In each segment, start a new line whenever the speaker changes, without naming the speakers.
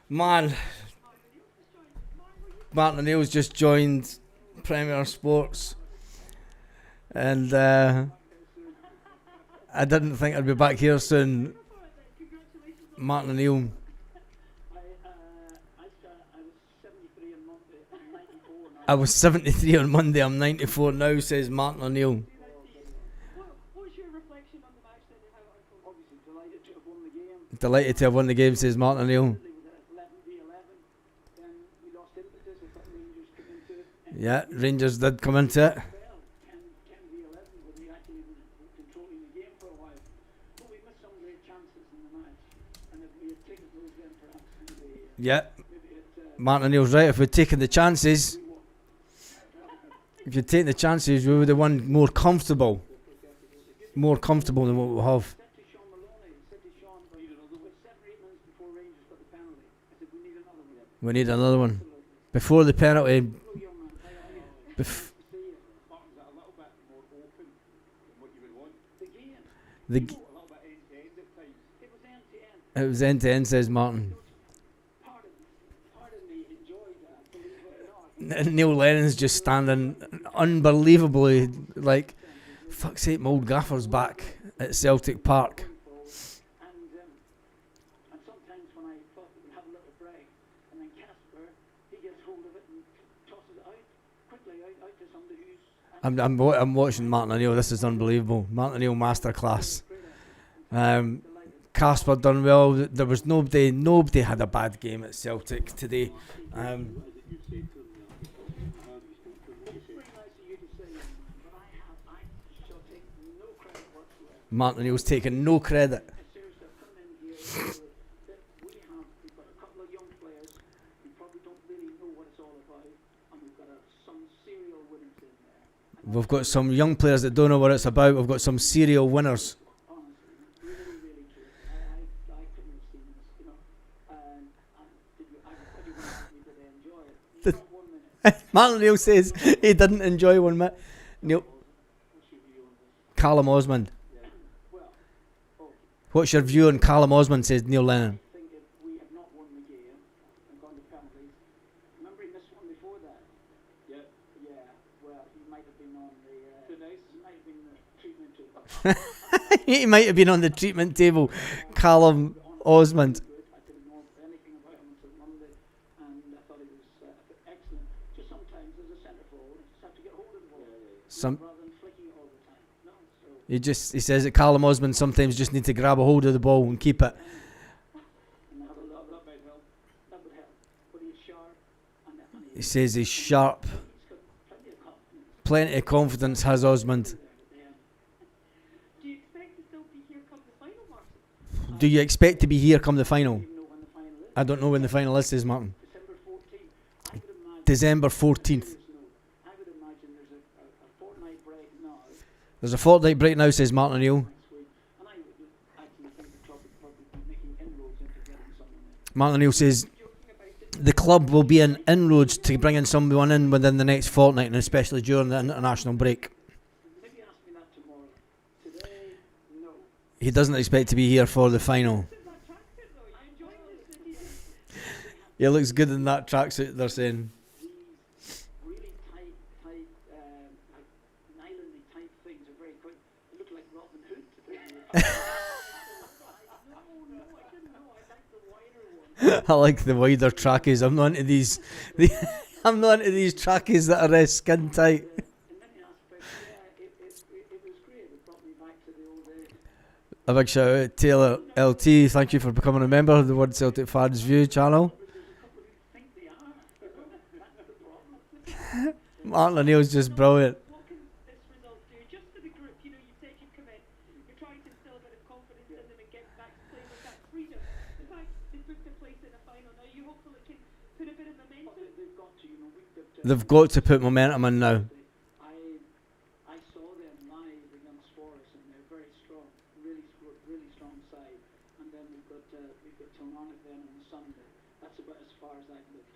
Man, Martin O'Neill's just joined Premier Sports, and I didn't think I'd be back here soon. Martin O'Neill. I was 73 on Monday, I'm 94 now, says Martin O'Neill.
What's your reflection on the match then and how it unfolded?
Obviously delighted to have won the game.
Delighted to have won the game, says Martin O'Neill.
Then we lost impetus. I thought Rangers came into it.
Yeah, Rangers did come into it.
10 v11 when we actually were controlling the game for a while. But we missed some great chances in the match. And if we had taken those then perhaps maybe
Yeah,
it
Martin O'Neill's right. If we'd taken the chances, we would have won more comfortable than what we have.
said to Sean Maloney, with 7 or 8 minutes before Rangers got the penalty, I said we need another one.
We need another one. Before the penalty,
Young man,
bef-
see it.
Martin's a little bit more open than what you would want.
The game,
the,
A little bit end-to-end at times.
it was end to end.
it was end to end, says Martin.
Part of me enjoyed that, believe it or not.
And Neil Lennon's just standing unbelievably like, fuck's sake, my old gaffer's back at Celtic Park.
And sometimes when I thought we would have a little break, and then Casper, he gets hold of it and tosses it out quickly out to somebody who's
I'm watching Martin O'Neill. This is unbelievable. Martin O'Neill masterclass. Casper done well. There was nobody had a bad game at Celtic today.
it's very nice of you to say, but I shall take no credit whatsoever.
Martin O'Neill's taking no credit.
Seriously, I've come in here so that we've got a couple of young players who probably don't really know what it's all about, and we've got some serial winners in there. And
We've got some young players that don't know what it's about. We've got some serial winners.
honestly, really true. I couldn't have seen this, you know. And did you enjoy it? Not 1 minute.
Martin O'Neill says he didn't enjoy 1 minute. Neil,
What's your view on this?
Callum Osmond.
Well,
What's your view on Callum Osmond, says Neil Lennon.
I think if we have not won the game and gone to penalties, remember he missed one before that?
Yeah.
Yeah, well, he might have been on the
Too nice.
he might have been the treatment to
He might have been on the treatment table. Callum Osmond.
good. I didn't know anything about him until Monday, and I thought he was excellent. Just sometimes as a centre forward, you just have to get hold of the ball rather than flicking it all the time. No, so
He says that Callum Osmond sometimes just need to grab a hold of the ball and keep it.
and have a look.
That might help.
That would help. But he's sharp, and
He says he's sharp.
he's got plenty of confidence.
Plenty of confidence has Osmond.
Do you expect to still be here come the final, Martin?
Do you expect to be here come the final?
You know when the final is?
I don't know when the final is, says Martin.
December 14th. I would imagine.
December 14th.
I would imagine there's a fortnight break now
There's a fortnight break now, says Martin O'Neill.
next week, and I would actually think the club would probably be making inroads into getting someone in.
Martin O'Neill says the club will be in inroads to bringing someone in within the next fortnight, and especially during the international break.
Maybe ask me that tomorrow. Today, no.
He doesn't expect to be here for the final.
I enjoyed this.
He looks good in that tracksuit, they're saying.
These really tight, like nylon-y tight things are very quick. They look like Robin Hood to me. No, I didn't know. I like the wider one.
I like the wider trackies. I'm not into these. I'm not into these trackies that are skin tight.
In many aspects, yeah, it was great. It brought me back to the old days.
A big shout out to Taylor LT. Thank you for becoming a member of the Word Celtic Fans View channel.
Think they are. That's the problem.
Martin O'Neill's just brilliant.
What can this result do just for the group? You know, you said you've come in, you're trying to instill a bit of confidence in them and get back to play with that freedom. The fact they've booked a place in a final now, you hopefully can put a bit of momentum.
They've got to, you know,
They've got to put momentum in now.
I saw them live against Forest, and they're very strong, really strong side. And then we've got Kilmarnock then on Sunday. That's about as far as I've looked.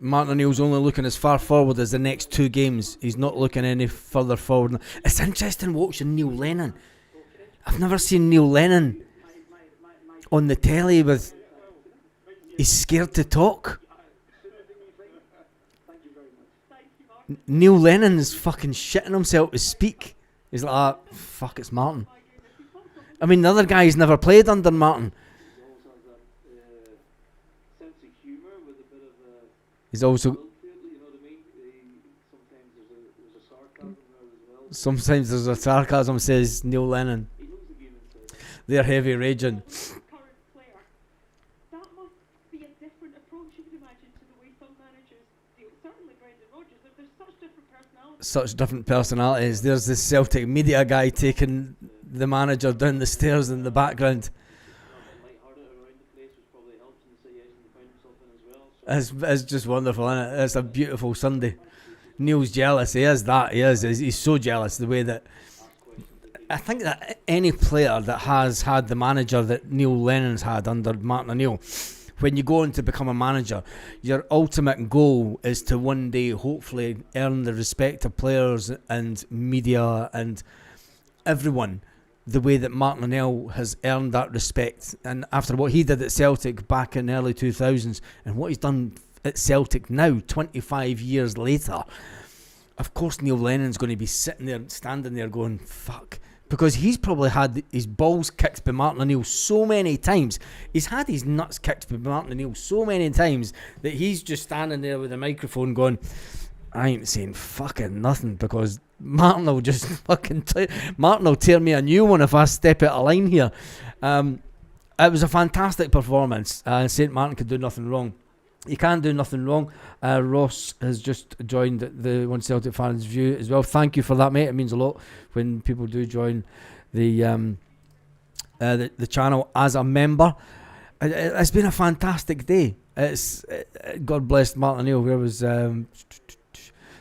Martin O'Neill's only looking as far forward as the next 2 games. He's not looking any further forward. It's interesting watching Neil Lennon. I've never seen Neil Lennon on the telly with He's scared to talk.
Thank you very much.
Thank you, Martin.
Neil Lennon's fucking shitting himself to speak. He's like, ah, fuck, it's Martin.
My goodness, he's got something.
I mean, the other guy's never played under Martin.
He also has that sense of humour with a bit of a
He's also,
will to it, you know what I mean? Sometimes there's a sarcasm there as well.
sometimes there's a sarcasm, says Neil Lennon.
He knows the game inside.
They're heavy raging.
Current player, that must be a different approach, you can imagine, to the way some managers deal. Certainly Brendan Rodgers, there's such different personalities.
Such different personalities. There's this Celtic media guy taking the manager down the stairs in the background.
Light-hearted around the place, which probably helps him say yes and find himself in as well. So
It's just wonderful, isn't it? It's a beautiful Sunday. Neil's jealous. He is that. He is. He's so jealous the way that. I think that any player that has had the manager that Neil Lennon's had under Martin O'Neill, when you go on to become a manager, your ultimate goal is to one day hopefully earn the respect of players and media and everyone the way that Martin O'Neill has earned that respect. And after what he did at Celtic back in the early 2000s and what he's done at Celtic now, 25 years later, of course Neil Lennon's going to be sitting there, standing there going, fuck. Because he's probably had his balls kicked by Martin O'Neill so many times. He's had his nuts kicked by Martin O'Neill so many times that he's just standing there with a microphone going, I ain't saying fucking nothing because Martin will just fucking Martin will tear me a new one if I step out of line here. It was a fantastic performance. St. Martin could do nothing wrong. You can't do nothing wrong. Ross has just joined the One Celtic Fans View as well. Thank you for that, mate. It means a lot when people do join the channel as a member. It's been a fantastic day. It's God bless Martin O'Neill. Where was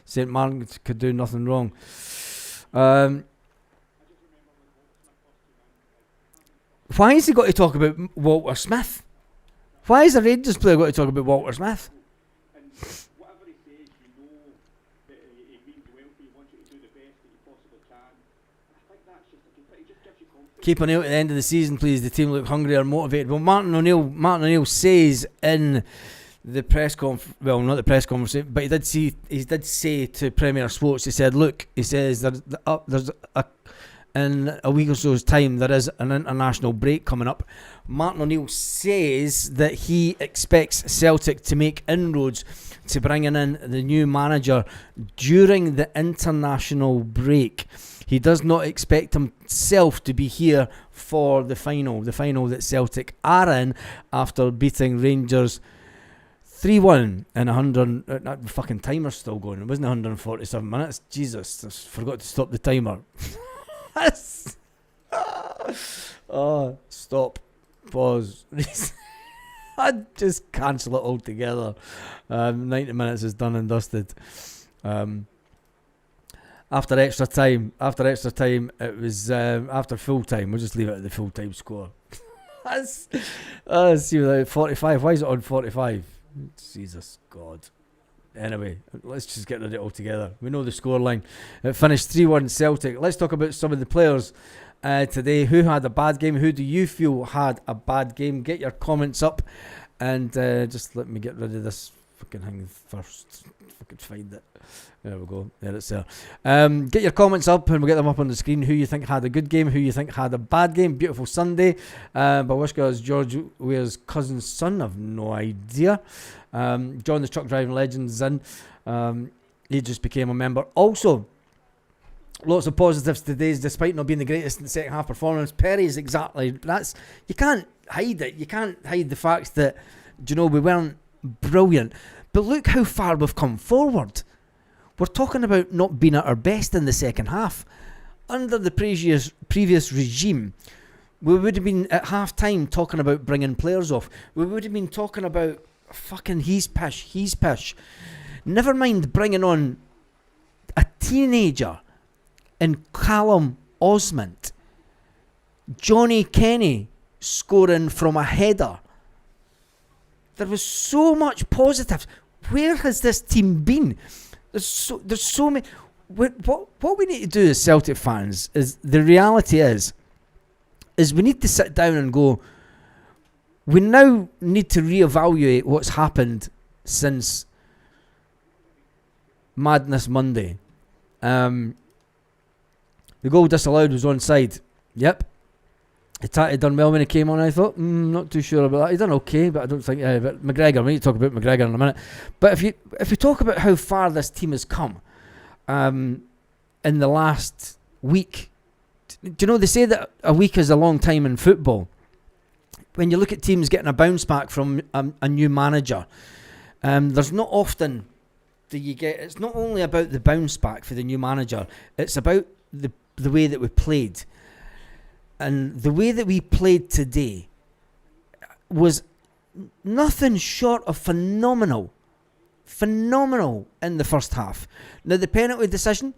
St. Martin could do nothing wrong. Why has he got to talk about Walter Smith? Why has a Rangers player got to talk about Walter Smith?
And whatever he says, you know that he means well for you, wants you to do the best that you possibly can. And I think that's just it just gives you confidence.
Keep an eye out at the end of the season, please. The team look hungry or motivated. Well, Martin O'Neill says in the press conference, well, not the press conference, but he did say to Premier Sports, he said, look, he says in a week or so's time there is an international break coming up. Martin O'Neill says that he expects Celtic to make inroads to bringing in the new manager during the international break. He does not expect himself to be here for the final that Celtic are in after beating Rangers 3-1 in 100. That fucking timer's still going. It wasn't 147 minutes. Jesus, I forgot to stop the timer. Oh, stop. Pause. I'd just cancel it altogether. 90 minutes is done and dusted. After extra time, it was after full time. We'll just leave it at the full time score. See, without 45. Why is it on 45? Jesus God. Anyway, let's just get rid of it altogether. We know the scoreline. It finished 3-1 Celtic. Let's talk about some of the players today. Who had a bad game? Who do you feel had a bad game? Get your comments up and just let me get rid of this fucking thing first. If I could find it. There we go. There it's there. Get your comments up and we'll get them up on the screen. Who you think had a good game? Who you think had a bad game? Beautiful Sunday. Bawishka is George Weir's cousin's son. I've no idea. John the truck driving legend's in. He just became a member. Also, lots of positives today, despite not being the greatest in the second half performance. Perry's exactly that's. You can't hide it. You can't hide the fact that we weren't brilliant. But look how far we've come forward. We're talking about not being at our best in the second half. Under the previous regime, we would have been at half time talking about bringing players off. We would have been talking about fucking he's pish. Never mind bringing on a teenager in Callum Osmond. Johnny Kenny scoring from a header. There was so much positive. Where has this team been? There's so many. What we need to do as Celtic fans is the reality is we need to sit down and go, we now need to reevaluate what's happened since Madness Monday. The goal disallowed was onside. Yep. Hatate done well when he came on, I thought. Not too sure about that. He done okay, but I don't think... but McGregor, we need to talk about McGregor in a minute. But if we talk about how far this team has come in the last week, do you know, they say that a week is a long time in football. When you look at teams getting a bounce back from a new manager, there's not often that you get... It's not only about the bounce back for the new manager, it's about the way that we played. And the way that we played today was nothing short of phenomenal. Phenomenal in the first half. Now, the penalty decision,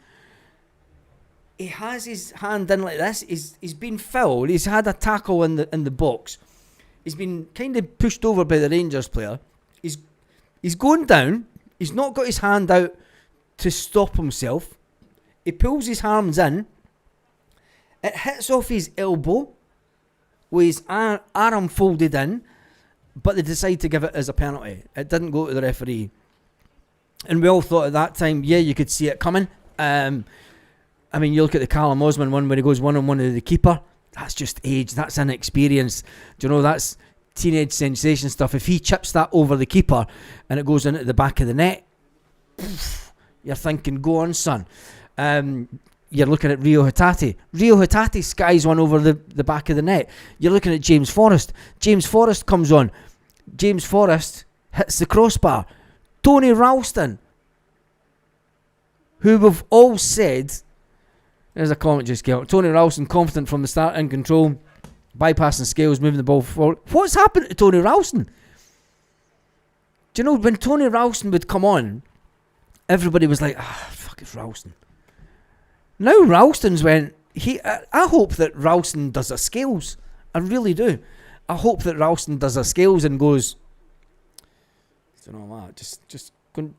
he has his hand in like this. He's been fouled. He's had a tackle in the box. He's been kind of pushed over by the Rangers player. He's going down. He's not got his hand out to stop himself. He pulls his arms in. It hits off his elbow with his arm folded in, but they decide to give it as a penalty. It didn't go to the referee. And we all thought at that time, yeah, you could see it coming. I mean, you look at the Callum Osman one where he goes one-on-one with the keeper. That's just age. That's inexperience. Do you know, that's teenage sensation stuff. If he chips that over the keeper and it goes into the back of the net, you're thinking, go on, son. You're looking at Rio Hatate. Rio Hatate skies one over the back of the net. You're looking at James Forrest. James Forrest comes on. James Forrest hits the crossbar. Tony Ralston, who we've all said... There's a comment just came up. Tony Ralston, confident from the start, in control, bypassing scales, moving the ball forward. What's happened to Tony Ralston? Do you know, when Tony Ralston would come on, everybody was like, fuck, it's Ralston. Now Ralston's went... I hope that Ralston does a scales. I really do. I hope that Ralston does a scales and goes... I don't know what. Just go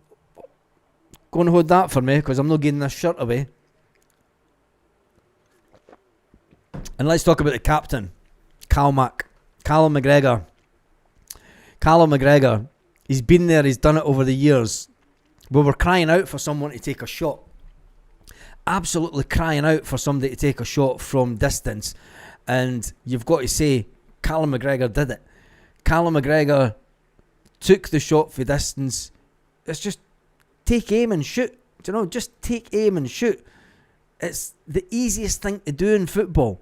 and hold that for me, because I'm not getting this shirt away. And let's talk about the captain, Callum McGregor. Callum McGregor, he's been there, he's done it over the years. We were crying out for someone to take a shot. Absolutely crying out for somebody to take a shot from distance. And you've got to say, Callum McGregor did it. Callum McGregor took the shot for distance. It's just take aim and shoot. Do you know, just take aim and shoot. It's the easiest thing to do in football,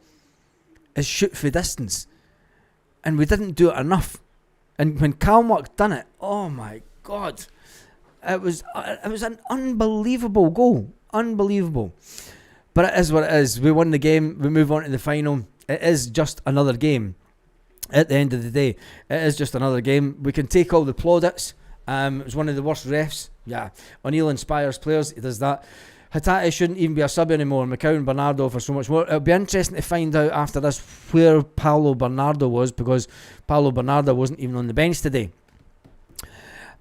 is shoot for distance. And we didn't do it enough. And when Callum done it, oh my God, it was an unbelievable goal. Unbelievable. But it is what it is. We won the game. We move on to the final. It is just another game. At the end of the day, it is just another game. We can take all the plaudits. It was one of the worst refs. Yeah. O'Neill inspires players. He does that. Hatate shouldn't even be a sub anymore. McCowan, Bernardo for so much more. It'll be interesting to find out after this where Paulo Bernardo was, because Paulo Bernardo wasn't even on the bench today.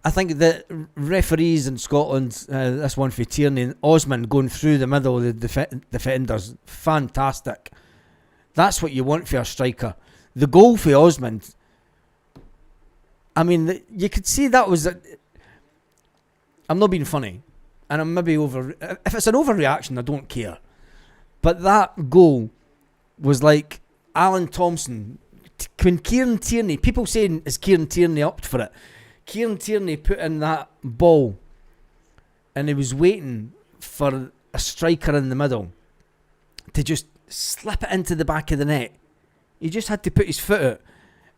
I think the referees in Scotland, this one for Tierney and Osman going through the middle of the defenders, fantastic. That's what you want for a striker. The goal for Osman, I mean, you could see that was... I'm not being funny. And I'm maybe over... If it's an overreaction, I don't care. But that goal was like Alan Thompson. When Kieran Tierney... People saying, is Kieran Tierney up for it? Kieran Tierney put in that ball and he was waiting for a striker in the middle to just slip it into the back of the net. He just had to put his foot out,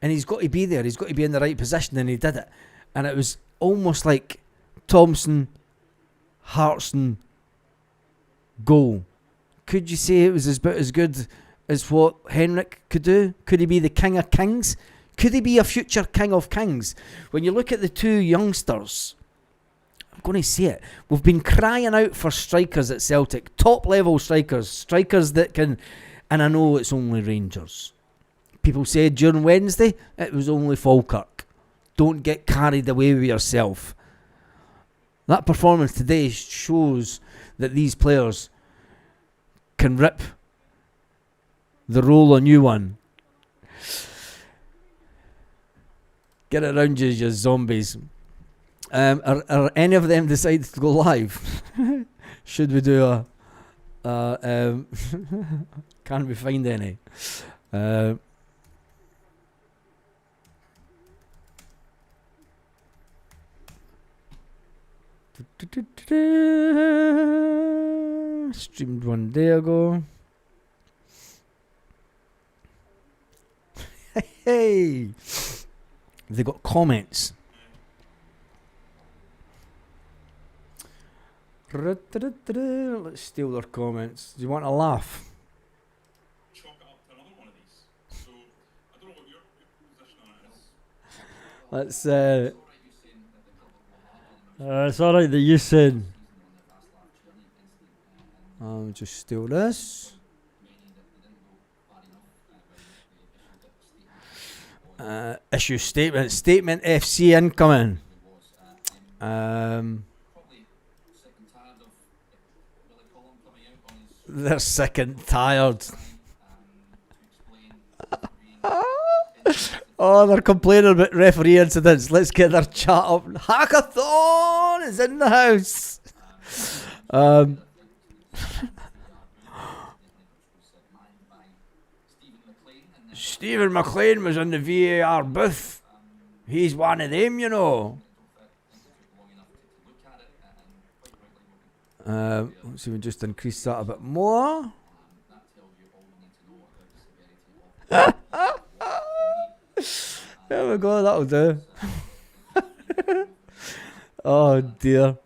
and he's got to be there. He's got to be in the right position, and he did it. And it was almost like Thompson, Hartson goal. Could you say it was about as good as what Henrik could do? Could he be the king of kings? Could he be a future king of kings? When you look at the two youngsters, I'm going to say it, we've been crying out for strikers at Celtic, top level strikers that can, and I know it's only Rangers. People said during Wednesday it was only Falkirk. Don't get carried away with yourself. That performance today shows that these players can rip the roll a new one. Get it around you zombies. Are any of them decided to go live? Should we do a can we find any? Streamed one day ago. Hey, they got comments. Let's steal their comments. Do you want to laugh?
Chalk it up to another one of these. So I don't know what your position on it is.
Let's. It's alright that you said. I'll just steal this. Issue statement. Statement FC incoming. They're sick and tired. Oh, they're complaining about referee incidents. Let's get their chat up. Hackathon is in the house. Stephen McLean was in the VAR booth. He's one of them, you know. Let's see if we just increase that a bit more. There we go, that'll do. Oh dear.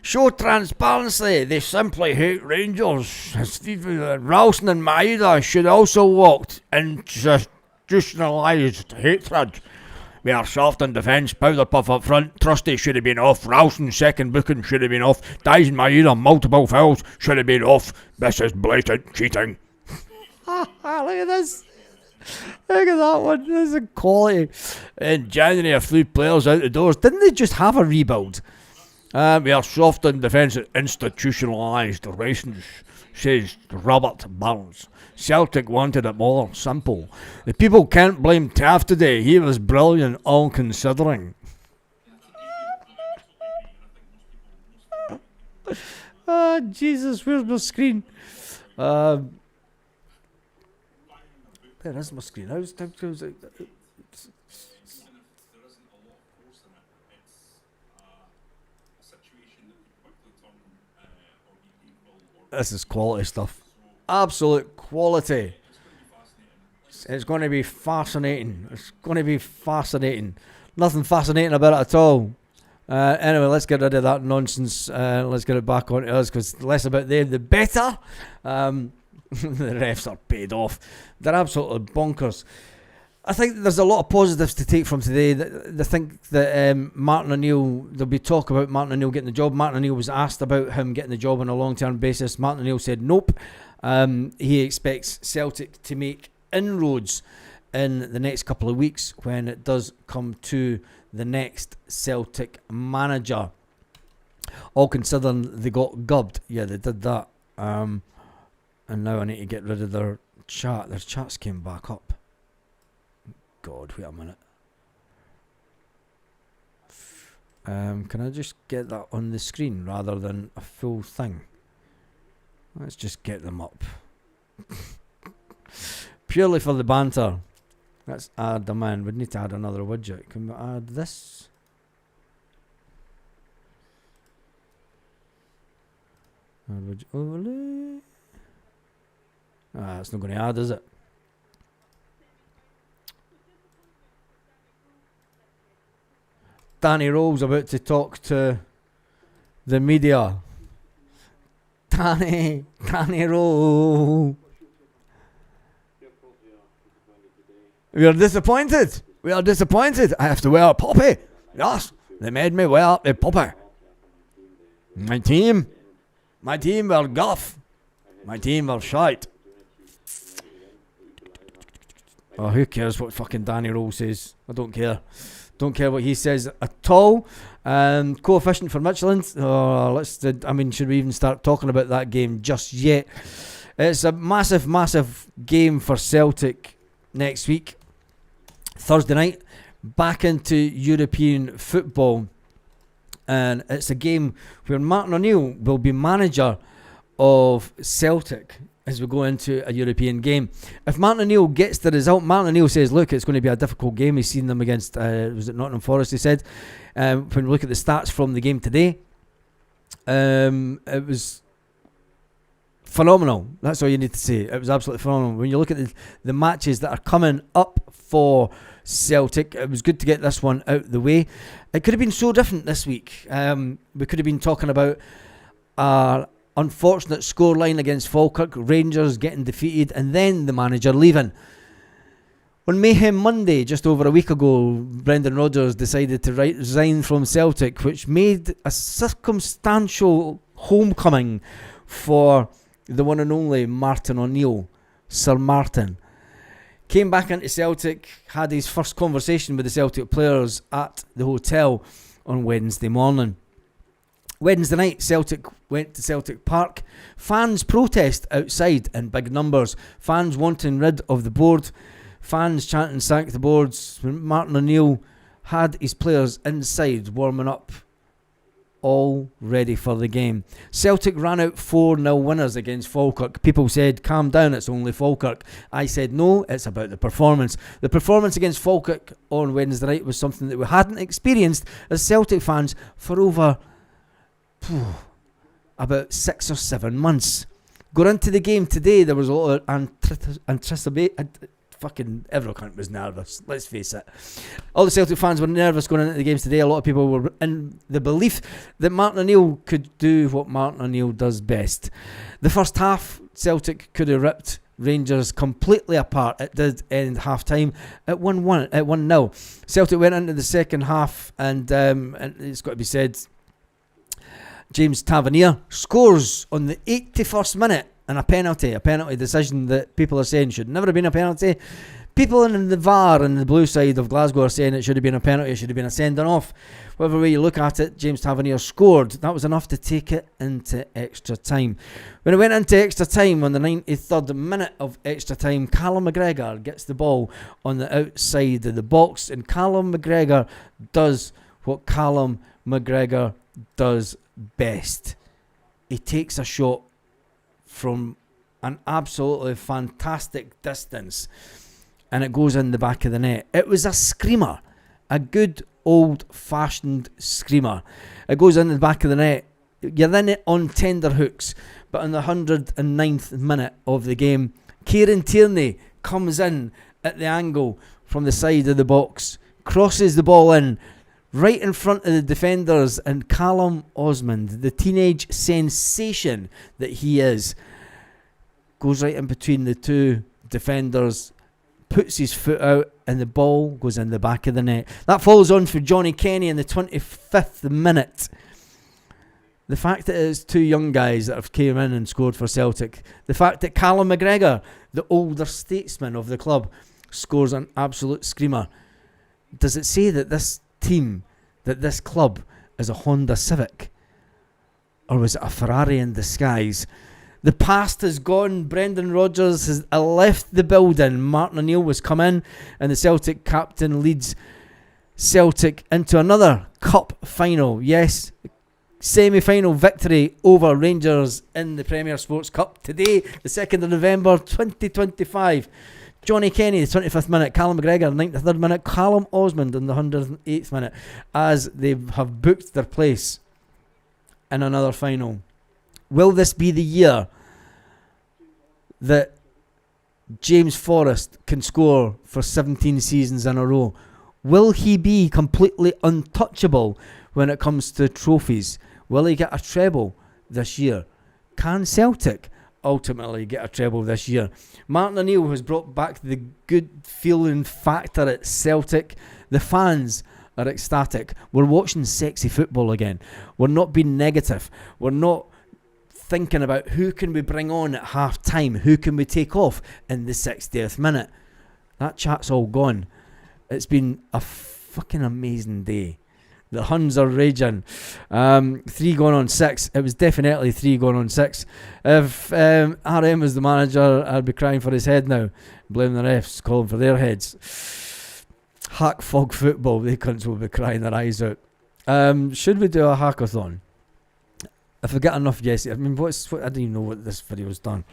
Show transparency. They simply hate Rangers. Ralston and Maeda should also walked institutionalised hatred. We are soft in defence, Powderpuff up front, Trusty should have been off, Ralston's second booking should have been off, Dyson Maeda multiple fouls should have been off. This is blatant cheating. Look at this. Look at that one. This is quality. In January, a few players out the doors. Didn't they just have a rebuild? We are soft in defence, institutionalised racing, says Robert Burns. Celtic wanted it more simple. The people can't blame Taft today. He was brilliant, all considering. Oh, Jesus, where's my screen? There is my screen. How's it? This is quality stuff. Absolute quality. It's going to be fascinating. It's going to be fascinating. Nothing fascinating about it at all. Anyway, let's get rid of that nonsense. Let's get it back onto us, because the less about them, the better. The refs are paid off. They're absolutely bonkers. I think there's a lot of positives to take from today. They think that Martin O'Neill, there'll be talk about Martin O'Neill getting the job. Martin O'Neill was asked about him getting the job on a long-term basis. Martin O'Neill said nope. He expects Celtic to make inroads in the next couple of weeks when it does come to the next Celtic manager. All considering they got gubbed. Yeah, they did that. And now I need to get rid of their chat. Their chats came back up. God, wait a minute. Can I just get that on the screen rather than a full thing? Let's just get them up. Purely for the banter. Let's add them in. We need to add another widget. Can we add this? Add widget overlay. It's not going to add, is it? Danny Rowe's about to talk to the media. Danny Rowe. We are disappointed. We are disappointed. I have to wear a poppy. Yes, they made me wear a poppy. My team were guff. My team were shite. Oh, who cares what fucking Danny Rowe says? I don't care. Don't care what he says at all. Coefficient for Michelin. Should we even start talking about that game just yet? It's a massive, massive game for Celtic next week. Thursday night, back into European football. And it's a game where Martin O'Neill will be manager of Celtic as we go into a European game. If Martin O'Neill gets the result, Martin O'Neill says, look, it's going to be a difficult game. He's seen them against, was it Nottingham Forest, he said. When we look at the stats from the game today, it was phenomenal. That's all you need to say. It was absolutely phenomenal. When you look at the matches that are coming up for Celtic, it was good to get this one out the way. It could have been so different this week. We could have been talking about our unfortunate scoreline against Falkirk, Rangers getting defeated, and then the manager leaving. On Mayhem Monday, just over a week ago, Brendan Rodgers decided to resign from Celtic, which made a circumstantial homecoming for the one and only Martin O'Neill, Sir Martin. Came back into Celtic, had his first conversation with the Celtic players at the hotel on Wednesday morning. Wednesday night, Celtic went to Celtic Park. Fans protest outside in big numbers. Fans wanting rid of the board. Fans chanting "sack the boards." Martin O'Neill had his players inside warming up, all ready for the game. Celtic ran out 4-0 winners against Falkirk. People said, calm down, it's only Falkirk. I said, no, it's about the performance. The performance against Falkirk on Wednesday night was something that we hadn't experienced as Celtic fans for over about 6 or 7 months. Going into the game today, there was a lot of anticipation. Fucking everyone was nervous, let's face it. All the Celtic fans were nervous going into the games today. A lot of people were in the belief that Martin O'Neill could do what Martin O'Neill does best. The first half, Celtic could have ripped Rangers completely apart. It did end half time at 1-0. Celtic went into the second half, and it's got to be said, James Tavernier scores on the 81st minute. And a penalty decision that people are saying should never have been a penalty. People in the VAR and the blue side of Glasgow are saying it should have been a penalty, it should have been a sending off. Whatever way you look at it, James Tavernier scored. That was enough to take it into extra time. When it went into extra time, on the 93rd minute of extra time, Callum McGregor gets the ball on the outside of the box, and Callum McGregor does what Callum McGregor does best. He takes a shot from an absolutely fantastic distance, and it goes in the back of the net. It was a screamer, a good old-fashioned screamer. It goes in the back of the net. You're in it on tender hooks, but in the 109th minute of the game, Kieran Tierney comes in at the angle from the side of the box, crosses the ball in right in front of the defenders, and Callum Osmond, the teenage sensation that he is, goes right in between the two defenders, puts his foot out, and the ball goes in the back of the net. That follows on for Johnny Kenny in the 25th minute. The fact that it's two young guys that have came in and scored for Celtic, the fact that Callum McGregor, the older statesman of the club, scores an absolute screamer. Does it say that this team, that this club is a Honda Civic? Or was it a Ferrari in disguise? The past has gone. Brendan Rodgers has left the building. Martin O'Neill was come in, and the Celtic captain leads Celtic into another cup final. Yes, semi-final victory over Rangers in the Premier Sports Cup today, the 2nd of November 2025. Johnny Kenny, the 25th minute, Callum McGregor, 93rd minute, Callum Osmond in the 108th minute, as they have booked their place in another final. Will this be the year that James Forrest can score for 17 seasons in a row? Will he be completely untouchable when it comes to trophies? Will he get a treble this year? Can Celtic ultimately get a treble this year? Martin O'Neill has brought back the good feeling factor at Celtic. The fans are ecstatic. We're watching sexy football again. We're not being negative. We're not thinking about who can we bring on at half time, who can we take off in the 60th minute. That chat's all gone. It's been a fucking amazing day. The Huns are raging. 3 going on 6. It was definitely 3 going on 6. If RM was the manager, I'd be crying for his head now. Blame the refs, calling for their heads. Hack fog football. They cunts will be crying their eyes out. Should we do a hackathon? If I get enough yes, I mean, I don't even know what this video's done.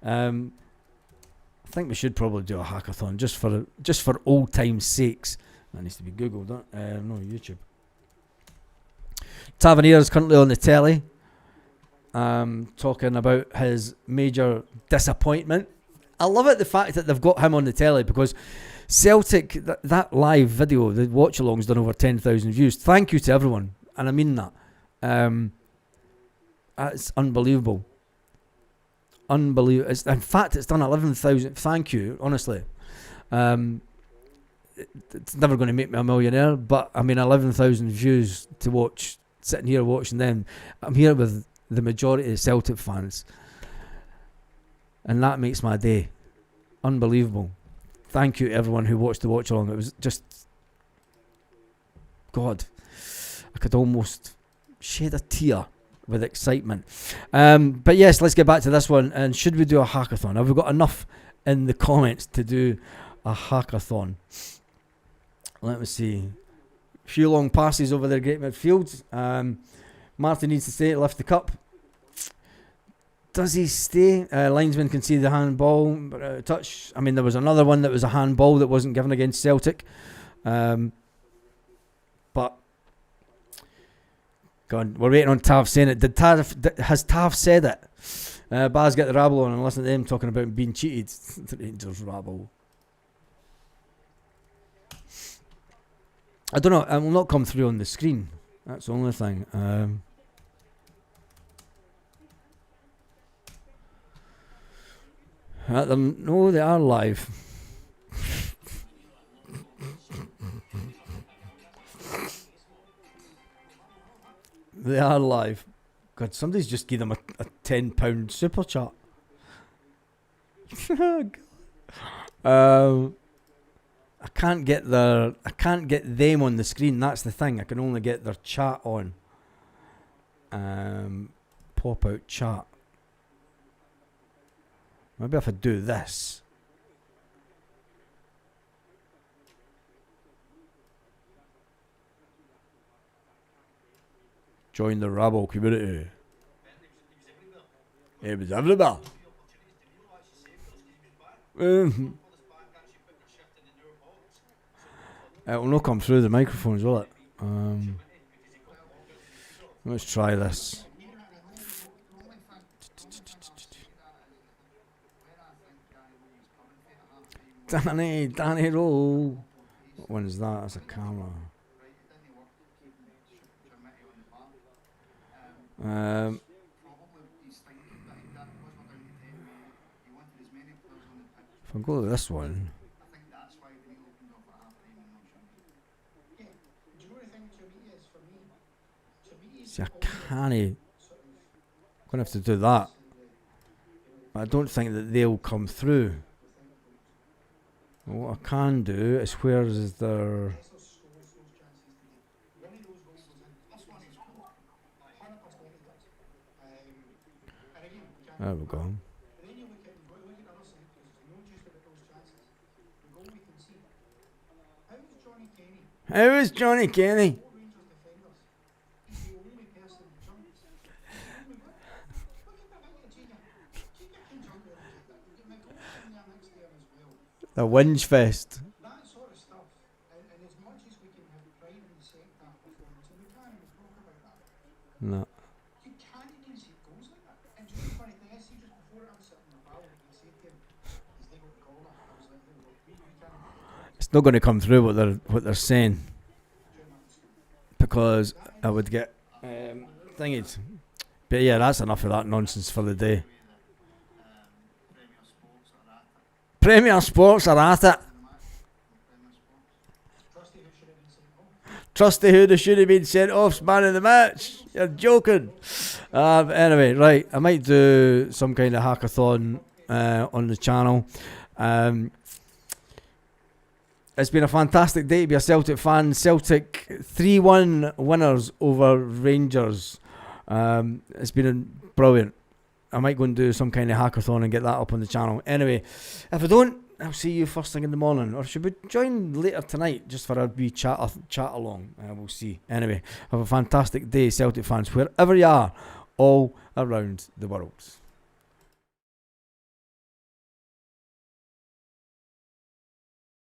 I think we should probably do a hackathon just for old time's sakes. That needs to be googled, no, YouTube. Tavernier's currently on the telly, talking about his major disappointment. I love it, the fact that they've got him on the telly, because Celtic, that live video, the watch along's done over 10,000 views. Thank you to everyone, and I mean that. It's unbelievable. Unbelievable. In fact, it's done 11,000. Thank you, honestly. It's never going to make me a millionaire, but I mean, 11,000 views to watch, sitting here watching them. I'm here with the majority of Celtic fans, and that makes my day. Unbelievable. Thank you to everyone who watched the watch along. It was just, God, I could almost shed a tear with excitement. But yes, let's get back to this one. And should we do a hackathon? Have we got enough in the comments to do a hackathon? Let me see. A few long passes over their great midfield. Martin needs to stay, lift the cup. Does he stay? Linesman can see the handball touch. I mean, there was another one that was a handball that wasn't given against Celtic. But God, we're waiting on Tav saying it. Has Tav said it? Baz, get the rabble on and listen to them talking about being cheated. The Rangers rabble. I don't know. It will not come through on the screen. That's the only thing. No, they are live. They are live. God, somebody's just gave them a £10 super chat. I can't get them on the screen. That's the thing. I can only get their chat on. Pop out chat. Maybe if I do this. Join the rabble community. It was everywhere. It will not come through the microphones, will it? Let's try this. Danny roll. What one is that? That's a camera. If I go to this one. See, I can't. I'm gonna have to do that. But I don't think that they'll come through. What I can do is, where is their... There we go. How is Johnny Kenny? The Whinge Fest.
That sort of stuff, and as much as we can have pride in the second half performance, and we can't even talk about that.
No.
You can't concede goals like that. And do you know the funny thing is, see, just before I was sitting in the bar and he said to him, he's they got the corner. I was like, no, we can't.
It's not going to come through what they're saying, because I would get thingies. But yeah, that's enough of that nonsense for the day. Premier Sports are at it. Trusty who they should have been sent off, man of the match. You're joking. Anyway, right. I might do some kind of hackathon on the channel. It's been a fantastic day to be a Celtic fan. Celtic 3-1 winners over Rangers. It's been brilliant. I might go and do some kind of hackathon and get that up on the channel. Anyway, if I don't, I'll see you first thing in the morning. Or should we join later tonight just for a wee chat along? We'll see. Anyway, have a fantastic day, Celtic fans, wherever you are, all around the world.